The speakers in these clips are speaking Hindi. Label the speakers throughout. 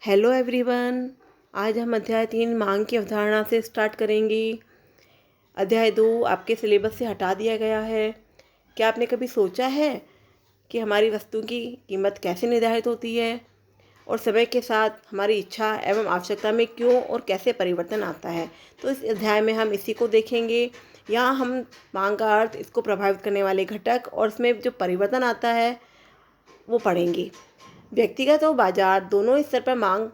Speaker 1: Hello everyone. आज हम अध्याय 3 मांग की अवधारणा से स्टार्ट करेंगे। अध्याय 2 आपके सिलेबस से हटा दिया गया है। क्या आपने कभी सोचा है कि हमारी वस्तु की कीमत कैसे निर्धारित होती है और समय के साथ हमारी इच्छा एवं आवश्यकता में क्यों और कैसे परिवर्तन आता है? तो इस अध्याय में हम इसी को देखेंगे। यहाँ हम मांग का अर्थ, इसको प्रभावित करने वाले घटक और इसमें जो परिवर्तन आता है वो पढ़ेंगे। व्यक्तिगत और बाजार दोनों स्तर पर मांग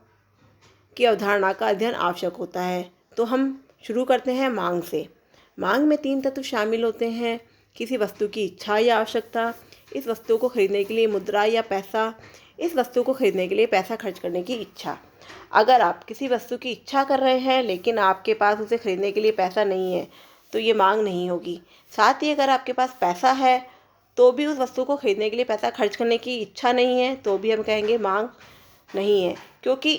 Speaker 1: की अवधारणा का अध्ययन आवश्यक होता है। तो हम शुरू करते हैं मांग से। मांग में 3 तत्व शामिल होते हैं: किसी वस्तु की इच्छा या आवश्यकता, इस वस्तु को खरीदने के लिए मुद्रा या पैसा, इस वस्तु को खरीदने के लिए पैसा खर्च करने की इच्छा। अगर आप किसी वस्तु की इच्छा कर रहे हैं लेकिन आपके पास उसे खरीदने के लिए पैसा नहीं है तो ये मांग नहीं होगी। साथ ही अगर आपके पास पैसा है तो भी उस वस्तु को खरीदने के लिए पैसा खर्च करने की इच्छा नहीं है तो भी हम कहेंगे मांग नहीं है, क्योंकि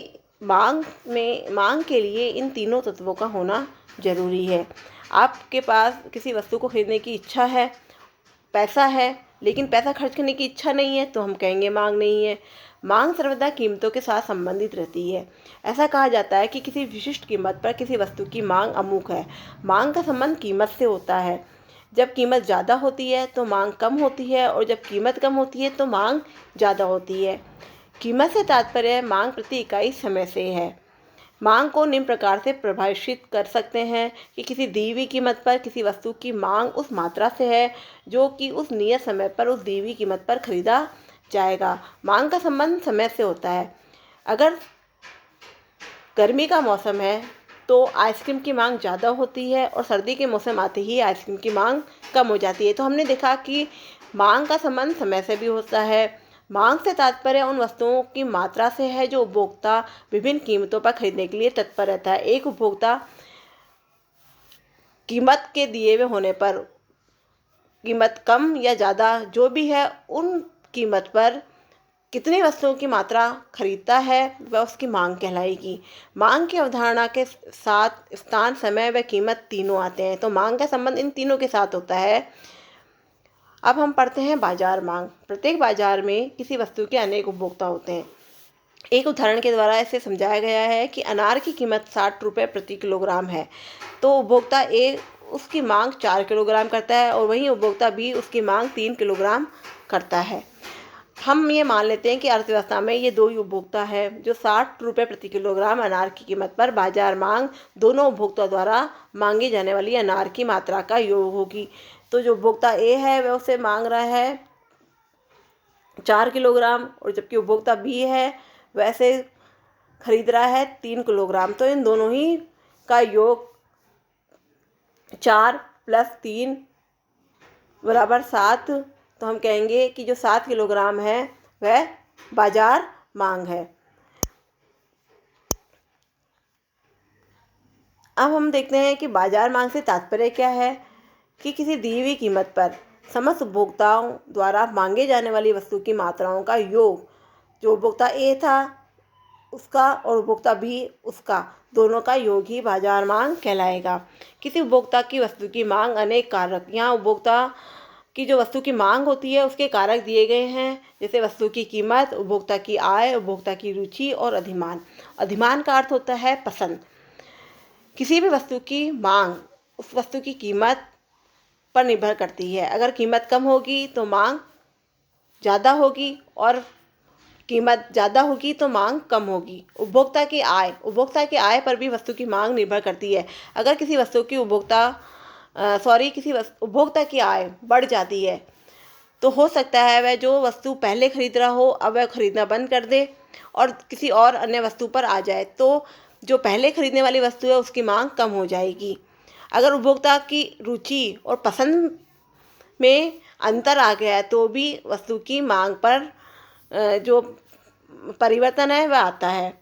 Speaker 1: मांग के लिए इन तीनों तत्वों का होना ज़रूरी है। आपके पास किसी वस्तु को खरीदने की इच्छा है, पैसा है, लेकिन पैसा खर्च करने की इच्छा नहीं है तो हम कहेंगे मांग नहीं है। मांग सर्वदा कीमतों के साथ संबंधित रहती है। ऐसा कहा जाता है कि किसी विशिष्ट कीमत पर किसी वस्तु की मांग अमुक है। मांग का संबंध कीमत से होता है। जब कीमत ज़्यादा होती है तो मांग कम होती है और जब कीमत कम होती है तो मांग ज़्यादा होती है। कीमत से तात्पर्य मांग प्रति इकाई समय से है। मांग को निम्न प्रकार से परिभाषित कर सकते हैं कि किसी दी हुई कीमत पर किसी वस्तु की मांग उस मात्रा से है जो कि उस नियत समय पर उस दी हुई कीमत पर खरीदा जाएगा। मांग का संबंध समय से होता है। अगर गर्मी का मौसम है तो आइसक्रीम की मांग ज़्यादा होती है और सर्दी के मौसम आते ही आइसक्रीम की मांग कम हो जाती है। तो हमने देखा कि मांग का संबंध समय से भी होता है। मांग से तात्पर्य उन वस्तुओं की मात्रा से है जो उपभोक्ता विभिन्न कीमतों पर खरीदने के लिए तत्पर रहता है। एक उपभोक्ता कीमत के दिए हुए होने पर कीमत कम या ज़्यादा जो भी है उन कीमत पर कितनी वस्तुओं की मात्रा खरीदता है वह उसकी मांग कहलाएगी। मांग की अवधारणा के साथ स्थान, समय व कीमत तीनों आते हैं। तो मांग का संबंध इन तीनों के साथ होता है। अब हम पढ़ते हैं बाजार मांग। प्रत्येक बाजार में किसी वस्तु के अनेक उपभोक्ता होते हैं। एक उदाहरण के द्वारा इसे समझाया गया है कि अनार की कीमत 60 रुपये प्रति किलोग्राम है। तो उपभोक्ता ए उसकी मांग 4 किलोग्राम करता है और वहीं उपभोक्ता बी उसकी मांग 3 किलोग्राम करता है। हम ये मान लेते हैं कि अर्थव्यवस्था में ये दो ही उपभोक्ता है जो 60 रुपये प्रति किलोग्राम अनार की कीमत पर बाजार मांग दोनों उपभोक्ता द्वारा मांगी जाने वाली अनार की मात्रा का योग होगी। तो जो उपभोक्ता ए है वह उसे मांग रहा है 4 किलोग्राम और जबकि उपभोक्ता बी है वैसे खरीद रहा है 3 किलोग्राम। तो इन दोनों ही का योग 4 + 3 = 7। तो हम कहेंगे कि जो 7 किलोग्राम है वह बाजार मांग है। अब हम देखते हैं कि बाजार मांग से तात्पर्य क्या है कि किसी दी हुई कीमत पर समस्त उपभोक्ताओं द्वारा मांगे जाने वाली वस्तु की मात्राओं का योग, जो उपभोक्ता ए था उसका और उपभोक्ता बी उसका, दोनों का योग ही बाजार मांग कहलाएगा। किसी उपभोक्ता की वस्तु की मांग अनेक कारक, यहाँ उपभोक्ता की जो वस्तु की मांग होती है उसके कारक दिए गए हैं, जैसे वस्तु की कीमत, उपभोक्ता की आय, उपभोक्ता की रुचि और अधिमान। अधिमान का अर्थ होता है पसंद। किसी भी वस्तु की मांग उस वस्तु की कीमत पर निर्भर करती है। अगर कीमत कम होगी तो मांग ज़्यादा होगी और कीमत ज़्यादा होगी तो मांग कम होगी। उपभोक्ता की आय पर भी वस्तु की मांग निर्भर करती है। अगर किसी वस्तु की उपभोक्ता की आय बढ़ जाती है तो हो सकता है वह जो वस्तु पहले खरीद रहा हो अब वह खरीदना बंद कर दे और किसी और अन्य वस्तु पर आ जाए, तो जो पहले खरीदने वाली वस्तु है उसकी मांग कम हो जाएगी। अगर उपभोक्ता की रुचि और पसंद में अंतर आ गया है तो भी वस्तु की मांग पर जो परिवर्तन है वह आता है।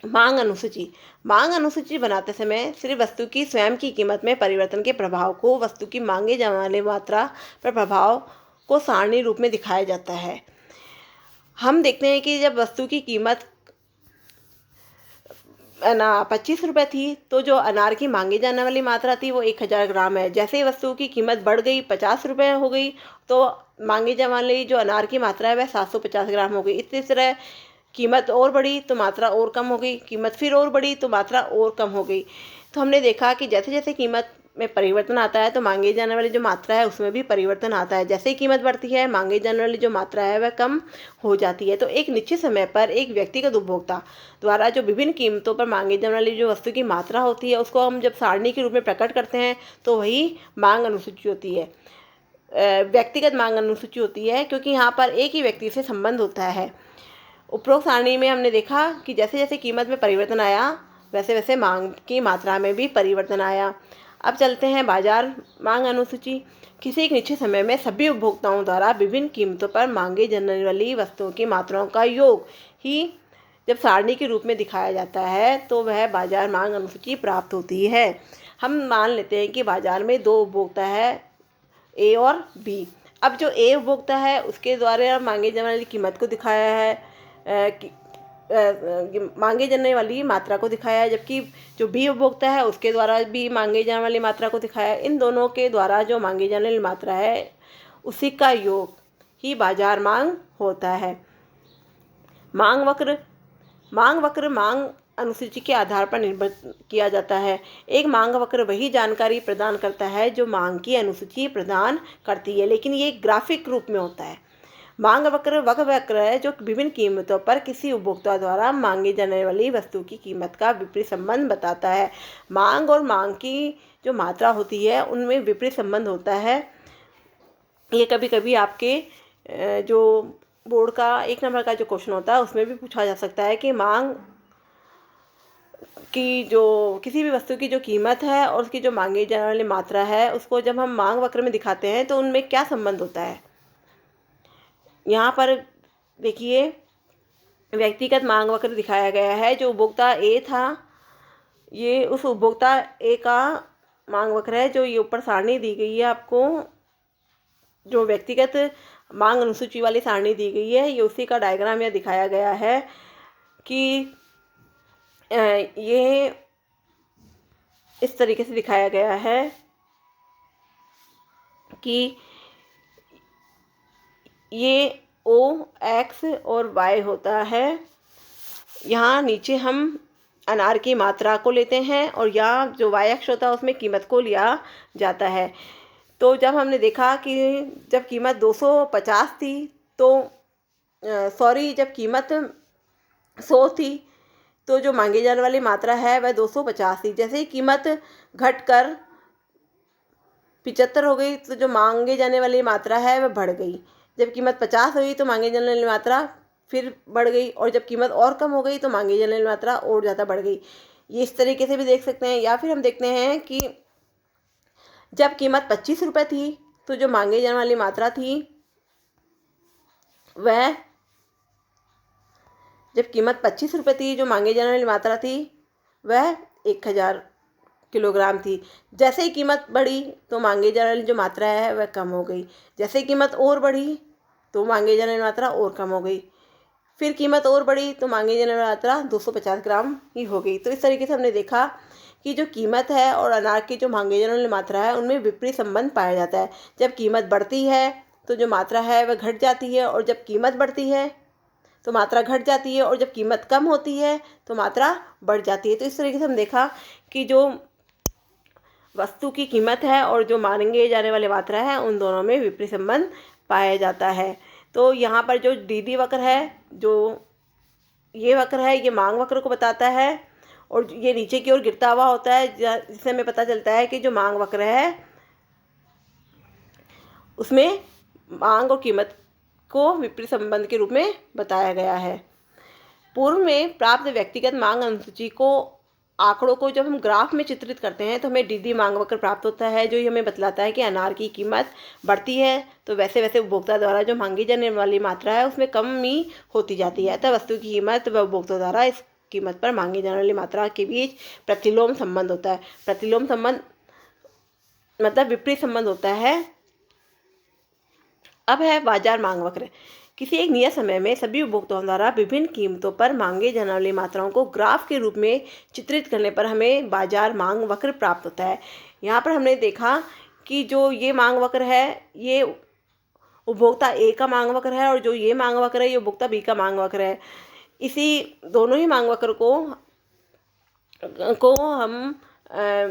Speaker 1: मांग अनुसूची बनाते समय सिर्फ वस्तु की स्वयं की कीमत में परिवर्तन के प्रभाव को वस्तु की मांगे जाने वाली मात्रा पर प्रभाव को सारणी रूप में दिखाया जाता है। हम देखते हैं कि जब वस्तु की कीमत 25 रुपये थी तो जो अनार की मांगी जाने वाली मात्रा थी वो 1000 ग्राम है। जैसे ही वस्तु की कीमत बढ़ गई 50 रुपये हो गई तो मांगी जाने वाली जो अनार की मात्रा है वह 750 ग्राम हो गई। इसी तरह कीमत और बढ़ी तो मात्रा और कम हो गई, कीमत फिर और बढ़ी तो मात्रा और कम हो गई। तो हमने देखा कि जैसे जैसे कीमत में परिवर्तन आता है तो मांगी जाने वाली जो मात्रा है उसमें भी परिवर्तन आता है। जैसे ही कीमत बढ़ती है मांगी जाने वाली जो मात्रा है वह कम हो जाती है। तो एक निश्चित समय पर एक व्यक्तिगत उपभोक्ता द्वारा जो विभिन्न कीमतों पर मांगी जाने वाली जो वस्तु की मात्रा होती है उसको हम जब सारणी के रूप में प्रकट करते हैं तो वही मांग अनुसूची होती है, व्यक्तिगत मांग अनुसूची होती है, क्योंकि यहाँ पर एक ही व्यक्ति से संबंध होता है। उपरोक्त सारणी में हमने देखा कि जैसे जैसे कीमत में परिवर्तन आया वैसे वैसे मांग की मात्रा में भी परिवर्तन आया। अब चलते हैं बाजार मांग अनुसूची। किसी एक निश्चित समय में सभी उपभोक्ताओं द्वारा विभिन्न कीमतों पर मांगी जाने वाली वस्तुओं की मात्राओं का योग ही जब सारणी के रूप में दिखाया जाता है तो वह बाजार मांग अनुसूची प्राप्त होती है। हम मान लेते हैं कि बाजार में दो उपभोक्ता है, ए और बी। अब जो ए उपभोक्ता है उसके द्वारा मांगे जाने वाली कीमत को दिखाया है, मांगे जाने वाली मात्रा को दिखाया है, जबकि जो बी उपभोक्ता है उसके द्वारा भी मांगे जाने वाली मात्रा को दिखाया है। इन दोनों के द्वारा जो मांगी जाने वाली मात्रा है उसी का योग ही बाजार मांग होता है। मांग वक्र मांग अनुसूची के आधार पर निर्भर किया जाता है। एक मांग वक्र वही जानकारी प्रदान करता है जो मांग की अनुसूची प्रदान करती है, लेकिन ये ग्राफिक रूप में होता है। मांग वक्र वह वक्र है जो विभिन्न कीमतों पर किसी उपभोक्ता द्वारा मांगी जाने वाली वस्तु की कीमत का विपरीत संबंध बताता है। मांग और मांग की जो मात्रा होती है उनमें विपरीत संबंध होता है। ये कभी कभी आपके जो बोर्ड का 1 नंबर का जो क्वेश्चन होता है उसमें भी पूछा जा सकता है कि मांग की जो किसी भी वस्तु की जो कीमत है और उसकी जो मांगी जाने वाली मात्रा है उसको जब हम मांग वक्र में दिखाते हैं तो उनमें क्या संबंध होता है। यहाँ पर देखिए व्यक्तिगत मांग वक्र दिखाया गया है। जो उपभोक्ता ए था ये उस उपभोक्ता ए का मांग वक्र है जो ये ऊपर सारणी दी गई है आपको, जो व्यक्तिगत मांग अनुसूची वाली सारणी दी गई है ये उसी का डायग्राम यह दिखाया गया है कि ये इस तरीके से दिखाया गया है कि ये ओ एक्स और वाई होता है। यहाँ नीचे हम अनार की मात्रा को लेते हैं और यहाँ जो वाई एक्स होता है उसमें कीमत को लिया जाता है। तो जब हमने देखा कि जब कीमत 250 थी तो जब कीमत 100 थी तो जो मांगी जाने वाली मात्रा है वह 250 थी। जैसे ही कीमत घटकर 75 हो गई तो जो मांगे जाने वाली मात्रा है वह बढ़ गई। जब कीमत 50 हुई तो मांगी जाने वाली मात्रा फिर बढ़ गई और जब कीमत और कम हो गई तो मांगी जाने वाली मात्रा और ज़्यादा बढ़ गई। ये इस तरीके से भी देख सकते हैं। या फिर हम देखते हैं कि जब कीमत 25 रुपये थी तो जो मांगी जाने वाली मात्रा थी वह जब कीमत 25 रुपये थी जो मांगी जाने वाली मात्रा थी वह 1000 किलोग्राम थी। जैसे ही कीमत बढ़ी तो मांगी जाने वाली जो मात्रा है वह कम हो गई। जैसे ही कीमत और बढ़ी तो मांगी जाने वाली मात्रा और कम हो गई। फिर कीमत और बढ़ी तो मांगी जाने वाली मात्रा 250 ग्राम ही हो गई। तो इस तरीके से हमने देखा कि जो कीमत है और अनार की जो मांगी जाने वाली मात्रा है उनमें विपरीत संबंध पाया जाता है। जब कीमत बढ़ती है तो जो मात्रा है वह घट जाती है और जब कीमत बढ़ती है तो मात्रा घट जाती है और जब कीमत कम होती है तो मात्रा बढ़ जाती है। तो इस तरीके से हम देखा कि जो वस्तु की कीमत है और जो मांगे जाने वाली मात्रा है उन दोनों में विपरीत संबंध पाया जाता है। तो यहाँ पर जो डी वक्र है, जो ये वक्र है ये मांग वक्र को बताता है और ये नीचे की ओर गिरता हुआ होता है जिससे हमें पता चलता है कि जो मांग वक्र है उसमें मांग और कीमत को विपरीत संबंध के रूप में बताया गया है। पूर्व में प्राप्त व्यक्तिगत मांग अनुसूची को आंकड़ों को जब हम ग्राफ में चित्रित करते हैं तो हमें डी मांग वक्र प्राप्त होता है जो हमें बतलाता है कि अनार की कीमत बढ़ती है तो वैसे वैसे उपभोक्ता द्वारा जो मांगी जाने वाली मात्रा है उसमें कमी होती जाती है। अतः वस्तु की कीमत व उपभोक्ता द्वारा इस कीमत पर मांगी जाने वाली मात्रा के बीच प्रतिलोम संबंध होता है। प्रतिलोम संबंध मतलब विपरीत संबंध होता है। अब है बाजार मांग वक्र। किसी एक नियत समय में सभी उपभोक्ताओं द्वारा विभिन्न कीमतों पर मांगे जाने वाली मात्राओं को ग्राफ के रूप में चित्रित करने पर हमें बाजार मांग वक्र प्राप्त होता है। यहाँ पर हमने देखा कि जो ये मांग वक्र है ये उपभोक्ता ए का मांग वक्र है और जो ये मांग वक्र है ये उपभोक्ता बी का मांग वक्र है। इसी दोनों ही मांग वक्र को हम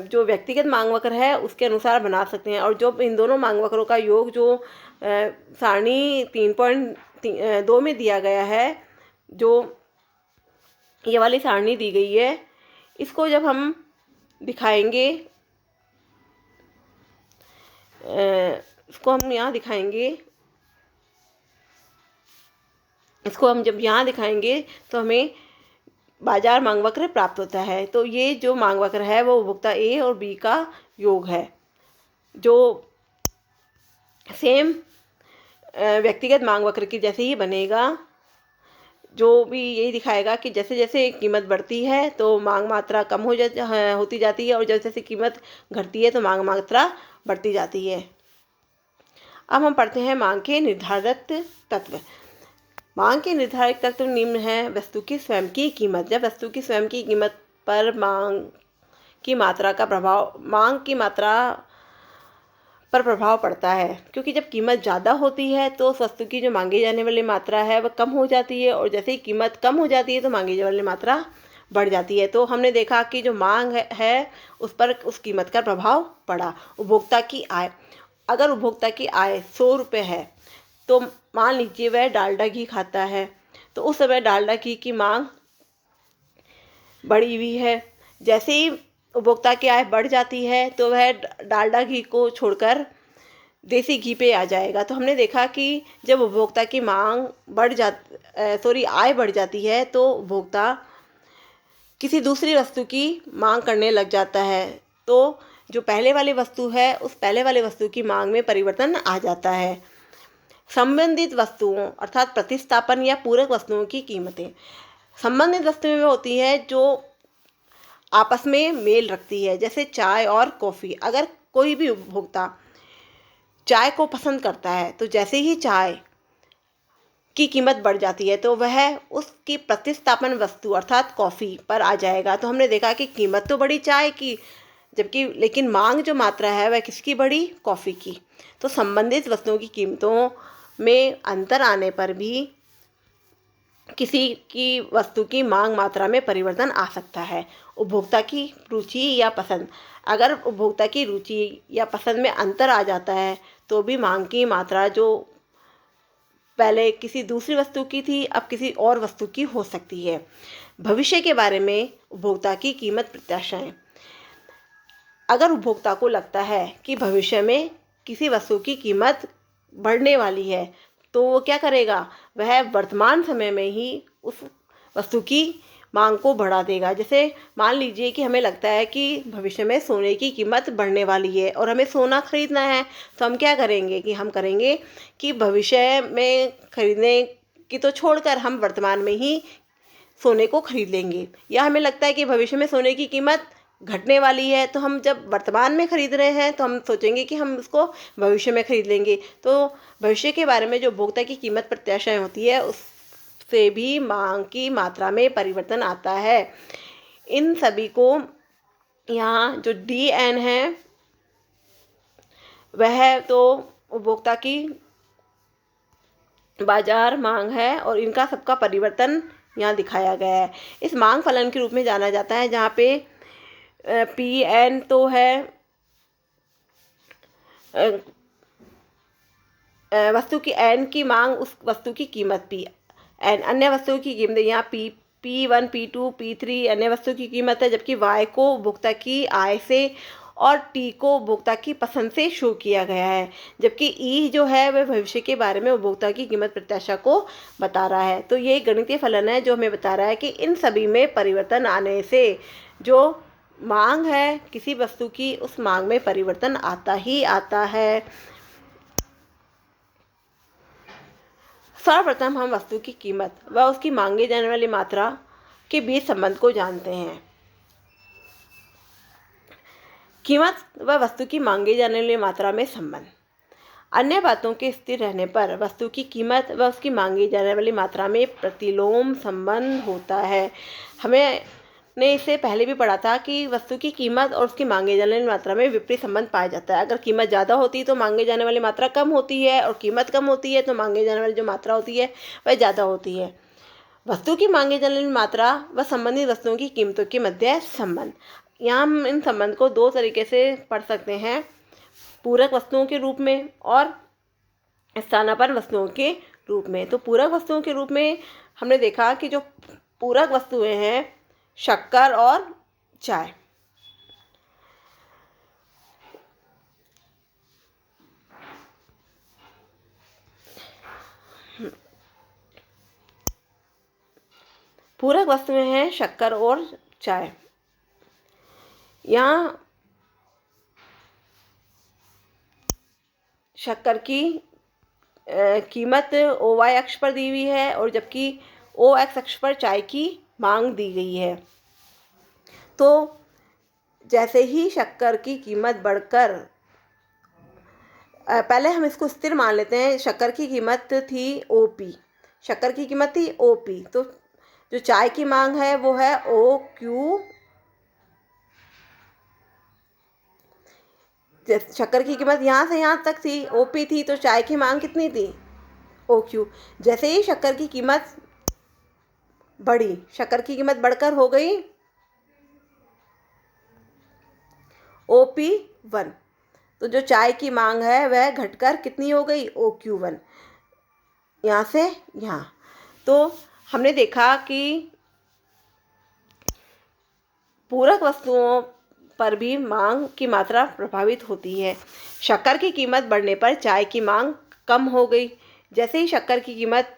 Speaker 1: जो व्यक्तिगत मांग वक्र है उसके अनुसार बना सकते हैं। और जो इन दोनों मांग वक्रों का योग जो सारणी 3.2 में दिया गया है, जो ये वाली सारणी दी गई है, इसको जब हम दिखाएंगे, इसको हम यहाँ दिखाएंगे, इसको हम जब यहाँ दिखाएंगे तो हमें बाजार मांग वक्र प्राप्त होता है। तो ये जो मांग वक्र है वो उपभोक्ता ए और बी का योग है, जो सेम व्यक्तिगत मांग वक्र की जैसे ही बनेगा, जो भी यही दिखाएगा कि जैसे जैसे कीमत बढ़ती है तो मांग मात्रा कम होती जाती है, और जैसे जैसे कीमत घटती है तो मांग मात्रा बढ़ती जाती है। अब हम पढ़ते हैं मांग के निर्धारित तत्व। मांग के निर्धारित तत्व निम्न है। वस्तु की स्वयं की कीमत। जब वस्तु की स्वयं की कीमत पर मांग की मात्रा पर प्रभाव पड़ता है, क्योंकि जब कीमत ज़्यादा होती है तो उस वस्तु की जो मांगी जाने वाली मात्रा है वह कम हो जाती है, और जैसे ही कीमत कम हो जाती है तो मांगी जाने वाली मात्रा बढ़ जाती है। तो हमने देखा कि जो मांग है उस पर उस कीमत का प्रभाव पड़ा। उपभोक्ता की आय। अगर उपभोक्ता की आय 100 रुपये है तो मान लीजिए वह डालडा घी खाता है, तो उस समय डालडा घी की मांग बढ़ी हुई है। जैसे ही उपभोक्ता की आय बढ़ जाती है तो वह डालडा घी को छोड़कर देसी घी पे आ जाएगा। तो हमने देखा कि जब उपभोक्ता की आय बढ़ जाती है तो उपभोक्ता किसी दूसरी वस्तु की मांग करने लग जाता है। तो जो पहले वाली वस्तु है उस पहले वाली वस्तु की मांग में परिवर्तन आ जाता है। संबंधित वस्तुओं अर्थात प्रतिस्थापन या पूरक वस्तुओं की कीमतें। संबंधित वस्तुएं वो होती है जो आपस में मेल रखती है, जैसे चाय और कॉफ़ी। अगर कोई भी उपभोक्ता चाय को पसंद करता है तो जैसे ही चाय की कीमत बढ़ जाती है तो वह उसकी प्रतिस्थापन वस्तु अर्थात कॉफ़ी पर आ जाएगा। तो हमने देखा कि कीमत तो बढ़ी चाय की, लेकिन मांग जो मात्रा है वह किसकी बढ़ी? कॉफ़ी की। तो संबंधित वस्तुओं की कीमतों में अंतर आने पर भी किसी की वस्तु की मांग मात्रा में परिवर्तन आ सकता है। उपभोक्ता की रुचि या पसंद। अगर उपभोक्ता की रुचि या पसंद में अंतर आ जाता है तो भी मांग की मात्रा जो पहले किसी दूसरी वस्तु की थी अब किसी और वस्तु की हो सकती है। भविष्य के बारे में उपभोक्ता की कीमत प्रत्याशाएं। अगर उपभोक्ता को लगता है कि भविष्य में किसी वस्तु की कीमत बढ़ने वाली है तो वो क्या करेगा? वह वर्तमान समय में ही उस वस्तु की मांग को बढ़ा देगा। जैसे मान लीजिए कि हमें लगता है कि भविष्य में सोने की कीमत बढ़ने वाली है और हमें सोना खरीदना है, तो हम क्या करेंगे कि भविष्य में खरीदने की तो छोड़कर हम वर्तमान में ही सोने को खरीद लेंगे। या हमें लगता है कि भविष्य में सोने की कीमत घटने वाली है, तो हम जब वर्तमान में खरीद रहे हैं तो हम सोचेंगे कि हम इसको भविष्य में खरीद लेंगे। तो भविष्य के बारे में जो उपभोक्ता की कीमत प्रत्याशाएं होती है उससे भी मांग की मात्रा में परिवर्तन आता है। इन सभी को यहाँ जो DN है वह तो उपभोक्ता की बाजार मांग है और इनका सबका परिवर्तन यहाँ दिखाया गया है। इस मांग फलन के रूप में जाना जाता है, जहाँ पे PN तो है वस्तु की N की मांग उस वस्तु की कीमत PN, अन्य वस्तुओं की कीमत यहाँ P1 P2 P3 अन्य वस्तु की कीमत है, जबकि Y को उपभोक्ता की आय से और T को उपभोक्ता की पसंद से शो किया गया है, जबकि E जो है वह भविष्य के बारे में उपभोक्ता की कीमत प्रत्याशा को बता रहा है। तो ये गणितीय फलन है जो हमें बता रहा है कि इन सभी में परिवर्तन आने से जो मांग है किसी वस्तु की उस मांग में परिवर्तन आता ही आता है। सर्वप्रथम हम वस्तु की कीमत व उसकी मांगी जाने वाली मात्रा के बीच संबंध को जानते हैं। कीमत व वस्तु की मांगी जाने वाली मात्रा में संबंध। अन्य बातों के स्थिर रहने पर वस्तु की कीमत व उसकी मांगी जाने वाली मात्रा में प्रतिलोम संबंध होता है। हमने इससे पहले भी पढ़ा था कि वस्तु की कीमत और उसकी मांगी जाने वाली मात्रा में विपरीत संबंध पाया जाता है। अगर कीमत ज़्यादा होती है तो मांगी जाने वाली मात्रा कम होती है, और कीमत कम होती है तो मांगी जाने वाली जो मात्रा होती है वह ज़्यादा होती है। वस्तु की मांगे जाने वाली मात्रा व संबंधित वस्तुओं की कीमतों के मध्य संबंध। यहाँ हम इन संबंध को दो तरीके से पढ़ सकते हैं, पूरक वस्तुओं के रूप में और स्थानापन्न वस्तुओं के रूप में। तो पूरक वस्तुओं के रूप में हमने देखा कि जो पूरक वस्तुएं हैं शक्कर और चाय। पूरक वस्तुएं हैं शक्कर और चाय। यहाँ शक्कर की कीमत OY अक्ष पर दी हुई है और जबकि OX अक्ष पर चाय की मांग दी गई है। तो जैसे ही शक्कर की कीमत बढ़कर, पहले हम इसको स्थिर मान लेते हैं, शक्कर की कीमत थी OP, शक्कर की कीमत थी OP, तो जो चाय की मांग है वो है OQ। शक्कर की कीमत यहाँ से यहाँ तक थी OP थी, तो चाय की मांग कितनी थी OQ। जैसे ही शक्कर की कीमत बढ़ी, शक्कर की कीमत बढ़कर हो गई OP1, तो जो चाय की मांग है वह घटकर कितनी हो गई OQ1, यहाँ से यहाँ। तो हमने देखा कि पूरक वस्तुओं पर भी मांग की मात्रा प्रभावित होती है। शक्कर की कीमत बढ़ने पर चाय की मांग कम हो गई। जैसे ही शक्कर की कीमत,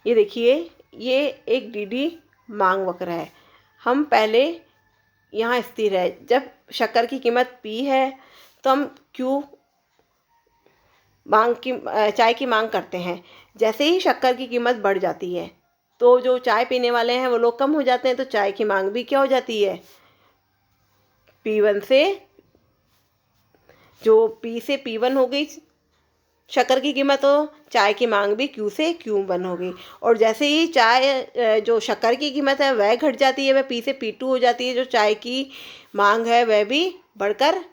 Speaker 1: ये देखिए ये एक DD मांग वक्र है, हम पहले यहाँ स्थिर है, जब शक्कर की कीमत P है तो हम Q मांग की चाय की मांग करते हैं। जैसे ही शक्कर की कीमत बढ़ जाती है तो जो चाय पीने वाले हैं वो लोग कम हो जाते हैं, तो चाय की मांग भी क्या हो जाती है, P1 से, जो P से P1 हो गई शक्कर की कीमत, तो चाय की मांग भी Q से Q1 हो गई। और जैसे ही चाय जो शक्कर की कीमत है वह घट जाती है, वह P से P2 हो जाती है, जो चाय की मांग है वह भी बढ़कर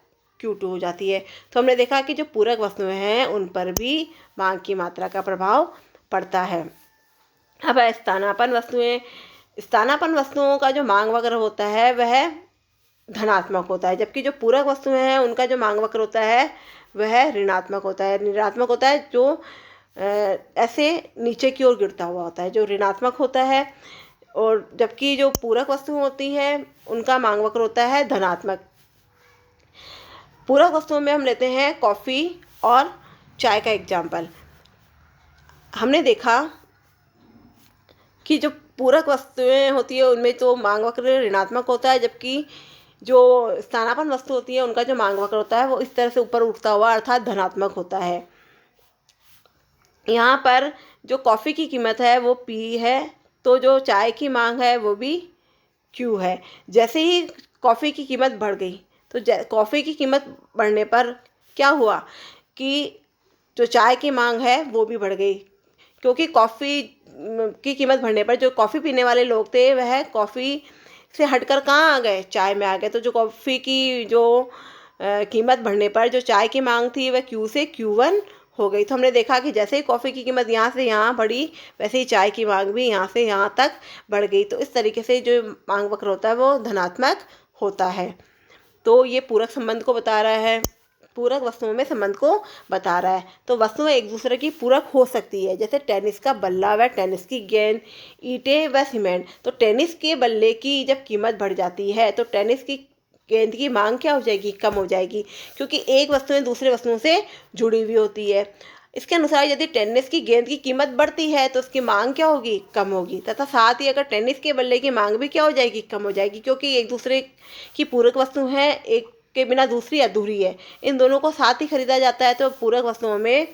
Speaker 1: Q2 हो जाती है। तो हमने देखा कि जो पूरक वस्तुएं हैं उन पर भी मांग की मात्रा का प्रभाव पड़ता है। अब स्थानापन्न वस्तुएं, स्थानापन्न वस्तुओं का जो मांग वक्र होता है वह धनात्मक होता है, जबकि जो पूरक वस्तुएं हैं उनका जो मांग वक्र होता है वह ऋणात्मक होता है। ऋणात्मक होता है जो ऐसे नीचे की ओर गिरता हुआ होता है, जो ऋणात्मक होता है। और जबकि जो पूरक वस्तुएं होती हैं उनका मांग वक्र होता है धनात्मक। पूरक वस्तुओं में हम लेते हैं कॉफ़ी और चाय का एग्जाम्पल। हमने देखा कि जो पूरक वस्तुएं होती है उनमें तो मांग वक्र ऋणात्मक होता है, जबकि जो स्थानापन्न वस्तु होती है उनका जो मांग वक्र होता है वो इस तरह से ऊपर उठता हुआ अर्थात धनात्मक होता है। यहाँ पर जो कॉफ़ी की कीमत है वो P है, तो जो चाय की मांग है वो भी Q है। जैसे ही कॉफ़ी की कीमत बढ़ गई तो कॉफ़ी की कीमत बढ़ने पर क्या हुआ कि जो चाय की मांग है वो भी बढ़ गई, क्योंकि कॉफ़ी की कीमत बढ़ने पर जो कॉफ़ी पीने वाले लोग थे वह कॉफ़ी से हटकर कहाँ आ गए, चाय में आ गए। तो जो कॉफ़ी की जो कीमत बढ़ने पर जो चाय की मांग थी वह Q से Q1 हो गई। तो हमने देखा कि जैसे ही कॉफ़ी की कीमत यहाँ से यहाँ बढ़ी वैसे ही चाय की मांग भी यहाँ से यहाँ तक बढ़ गई। तो इस तरीके से जो मांग वक्र होता है वो धनात्मक होता है। तो ये पूरक संबंध को बता रहा है, पूरक वस्तुओं में संबंध को बता रहा है। तो वस्तुएं एक दूसरे की पूरक हो सकती है, जैसे टेनिस का बल्ला व टेनिस की गेंद, ईंटें व सीमेंट। तो टेनिस के बल्ले की जब कीमत बढ़ जाती है तो टेनिस की गेंद की मांग क्या हो जाएगी, कम हो जाएगी, क्योंकि एक वस्तु दूसरे वस्तुओं से जुड़ी हुई होती है। इसके अनुसार यदि टेनिस की गेंद की कीमत बढ़ती है तो उसकी मांग क्या होगी, कम होगी, तथा साथ ही अगर टेनिस के बल्ले की मांग भी क्या हो जाएगी, कम हो जाएगी, क्योंकि एक दूसरे की पूरक वस्तु है, एक के बिना दूसरी अधूरी है, इन दोनों को साथ ही खरीदा जाता है। तो पूरक वस्तुओं में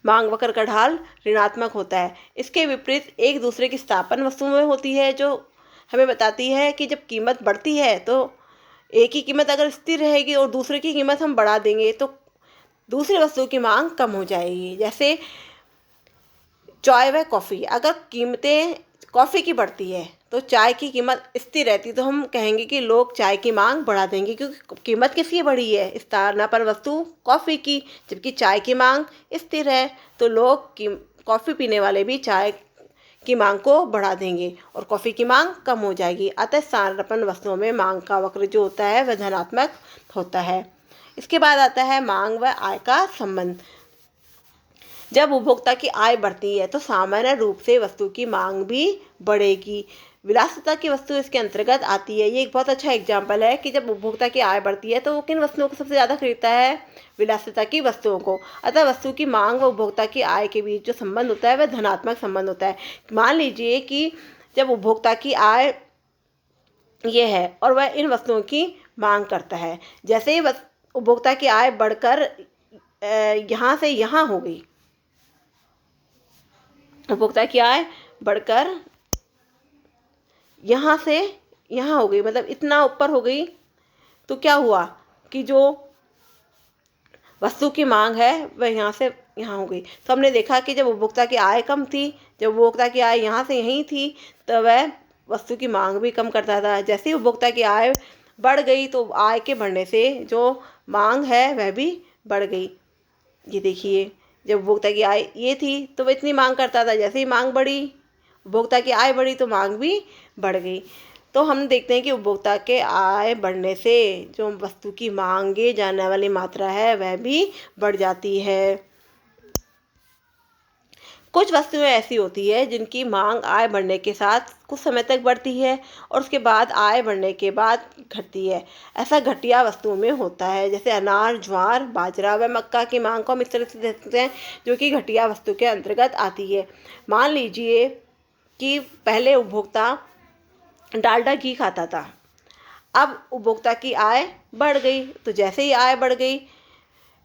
Speaker 1: मांग वक्र का ढाल ऋणात्मक होता है। इसके विपरीत एक दूसरे की स्थानापन्न वस्तुओं में होती है, जो हमें बताती है कि जब कीमत बढ़ती है तो एक ही कीमत अगर स्थिर रहेगी और दूसरे की कीमत हम बढ़ा देंगे तो दूसरी वस्तु की मांग कम हो जाएगी। जैसे चाय व कॉफ़ी, अगर कीमतें कॉफ़ी की बढ़ती है तो चाय की कीमत स्थिर रहती, तो हम कहेंगे कि लोग चाय की मांग बढ़ा देंगे, क्योंकि कीमत किसकी बढ़ी है, स्थानापन्न वस्तु कॉफ़ी की, जबकि चाय की मांग स्थिर है तो लोग कॉफ़ी पीने वाले भी चाय की मांग को बढ़ा देंगे और कॉफ़ी की मांग कम हो जाएगी। अतः स्थानापन्न वस्तुओं में मांग का वक्र जो होता है वह धनात्मक होता है। इसके बाद आता है मांग व आय का संबंध। जब उपभोक्ता की आय बढ़ती है तो सामान्य रूप से वस्तु की मांग भी बढ़ेगी। विलासिता की वस्तु इसके अंतर्गत आती है। ये एक बहुत अच्छा एग्जाम्पल है कि जब उपभोक्ता की आय बढ़ती है तो वो किन वस्तुओं को सबसे ज़्यादा खरीदता है? विलासिता की वस्तुओं को। अतः वस्तु की मांग व उपभोक्ता की आय के बीच जो संबंध होता है वह धनात्मक संबंध होता है। मान लीजिए कि जब उपभोक्ता की आय ये है और वह इन वस्तुओं की मांग करता है, जैसे ही उपभोक्ता की आय बढ़कर यहाँ से यहाँ हो गई, उपभोक्ता की आय बढ़कर यहाँ से यहाँ हो गई, मतलब इतना ऊपर हो गई, तो क्या हुआ कि जो वस्तु की मांग है वह यहाँ से यहाँ हो गई। तो हमने देखा कि जब उपभोक्ता की आय कम थी, जब उपभोक्ता की आय यहाँ से यहीं थी, तो वह वस्तु की मांग भी कम करता था। जैसे ही उपभोक्ता की आय बढ़ गई तो आय के बढ़ने से जो मांग है वह भी बढ़ गई। ये देखिए, जब उपभोक्ता की आय ये थी तो वह इतनी मांग करता था, जैसे ही मांग बढ़ी, उपभोक्ता की आय बढ़ी तो मांग भी बढ़ गई। तो हम देखते हैं कि उपभोक्ता के आय बढ़ने से जो वस्तु की मांगे जाने वाली मात्रा है वह भी बढ़ जाती है। कुछ वस्तुएं ऐसी होती है जिनकी मांग आय बढ़ने के साथ कुछ समय तक बढ़ती है और उसके बाद आय बढ़ने के बाद घटती है। ऐसा घटिया वस्तुओं में होता है, जैसे अनार, ज्वार, बाजरा व मक्का की मांग को हम इस तरह से देखते हैं जो कि घटिया वस्तु के अंतर्गत आती है। मान लीजिए कि पहले उपभोक्ता डालडा घी खाता था, अब उपभोक्ता की आय बढ़ गई, तो जैसे ही आय बढ़ गई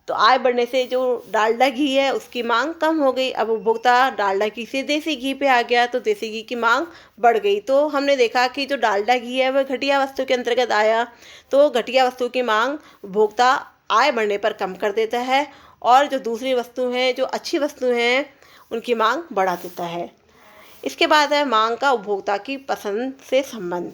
Speaker 1: तो आय बढ़ने से जो डालडा घी है उसकी मांग कम हो गई। अब उपभोक्ता डालडा घी से देसी घी पे आ गया तो देसी घी की मांग बढ़ गई। तो हमने देखा कि जो डालडा घी है वह घटिया वस्तु के अंतर्गत आया, तो घटिया वस्तु की मांग उपभोक्ता आय बढ़ने पर कम कर देता है और जो दूसरी वस्तु हैं, जो अच्छी वस्तु हैं, उनकी मांग बढ़ा देता है। इसके बाद है मांग का उपभोक्ता की पसंद से संबंध।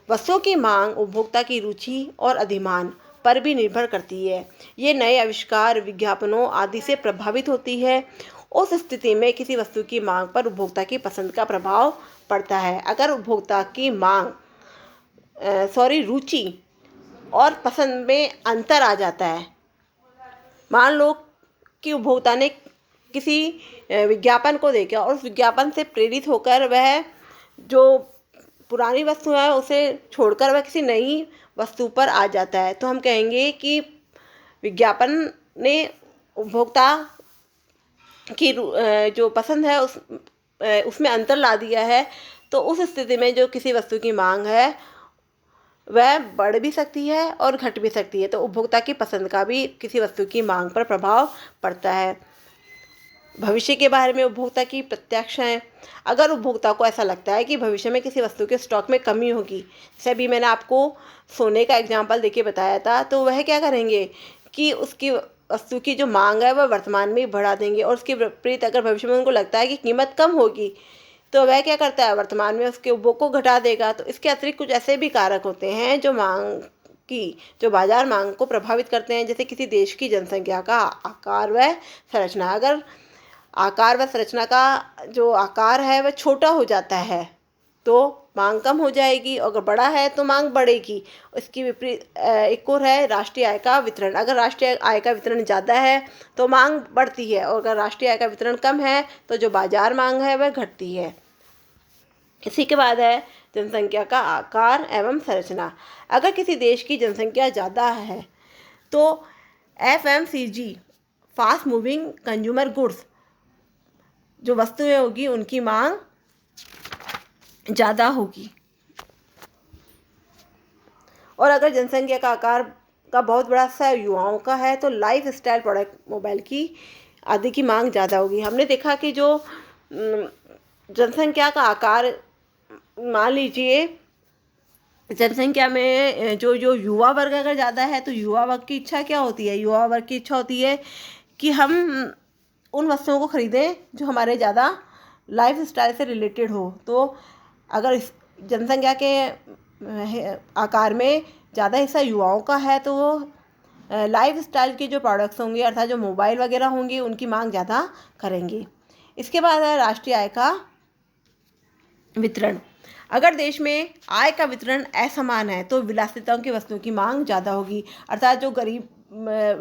Speaker 1: वस्तुओं की मांग उपभोक्ता की रुचि और अधिमान पर भी निर्भर करती है। ये नए आविष्कार, विज्ञापनों आदि से प्रभावित होती है। उस स्थिति में किसी वस्तु की मांग पर उपभोक्ता की पसंद का प्रभाव पड़ता है। अगर उपभोक्ता की रुचि और पसंद में अंतर आ जाता है, मान लो कि उपभोक्ता ने किसी विज्ञापन को देखा और उस विज्ञापन से प्रेरित होकर वह जो पुरानी वस्तु है उसे छोड़कर वह किसी नई वस्तु पर आ जाता है, तो हम कहेंगे कि विज्ञापन ने उपभोक्ता की जो पसंद है उसमें अंतर ला दिया है। तो उस स्थिति में जो किसी वस्तु की मांग है वह बढ़ भी सकती है और घट भी सकती है। तो उपभोक्ता की पसंद का भी किसी वस्तु की मांग पर प्रभाव पड़ता है। भविष्य के बारे में उपभोक्ता की प्रत्याशाएं। अगर उपभोक्ता को ऐसा लगता है कि भविष्य में किसी वस्तु के स्टॉक में कमी होगी, जैसे अभी मैंने आपको सोने का एग्जांपल देके बताया था, तो वह क्या करेंगे कि उसकी वस्तु की जो मांग है वह वर्तमान में बढ़ा देंगे और उसके विपरीत अगर भविष्य में उनको लगता है कि कीमत कम होगी तो वह क्या करता है, वर्तमान में उसके उपभोग को घटा देगा। तो इसके अतिरिक्त कुछ ऐसे भी कारक होते हैं जो बाजार मांग को प्रभावित करते हैं, जैसे किसी देश की जनसंख्या का आकार व संरचना। अगर आकार व संरचना का जो आकार है वह छोटा हो जाता है तो मांग कम हो जाएगी, और अगर बड़ा है तो मांग बढ़ेगी। इसकी विपरीत एक और है राष्ट्रीय आय का वितरण। अगर राष्ट्रीय आय का वितरण ज़्यादा है तो मांग बढ़ती है, और अगर राष्ट्रीय आय का वितरण कम है तो जो बाजार मांग है वह घटती है। इसी के बाद है जनसंख्या का आकार एवं संरचना। अगर किसी देश की जनसंख्या ज़्यादा है तो FMCG, fast moving consumer goods, जो वस्तुएं होगी उनकी मांग ज़्यादा होगी। और अगर जनसंख्या का आकार का बहुत बड़ा सा युवाओं का है तो लाइफ स्टाइल प्रोडक्ट, मोबाइल की आदि की मांग ज़्यादा होगी। हमने देखा कि जो जनसंख्या का आकार, मान लीजिए जनसंख्या में जो युवा वर्ग अगर ज़्यादा है तो युवा वर्ग की इच्छा क्या होती है? युवा वर्ग की इच्छा होती है कि हम उन वस्तुओं को खरीदें जो हमारे ज़्यादा लाइफ स्टाइल से रिलेटेड हो। तो अगर इस जनसंख्या के आकार में ज़्यादा हिस्सा युवाओं का है तो वो लाइफ स्टाइल के जो प्रोडक्ट्स होंगे, अर्थात जो मोबाइल वगैरह होंगे, उनकी मांग ज़्यादा करेंगे। इसके बाद है राष्ट्रीय आय का वितरण। अगर देश में आय का वितरण असमान है तो विलासिताओं की वस्तुओं की मांग ज़्यादा होगी, अर्थात जो गरीब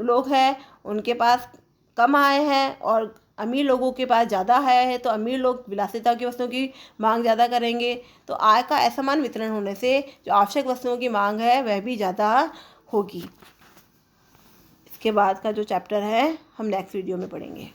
Speaker 1: लोग हैं उनके पास कम आय है और अमीर लोगों के पास ज़्यादा आय है, तो अमीर लोग विलासिता की वस्तुओं की मांग ज़्यादा करेंगे। तो आय का असमान वितरण होने से जो आवश्यक वस्तुओं की मांग है वह भी ज़्यादा होगी। इसके बाद का जो चैप्टर है हम नेक्स्ट वीडियो में पढ़ेंगे।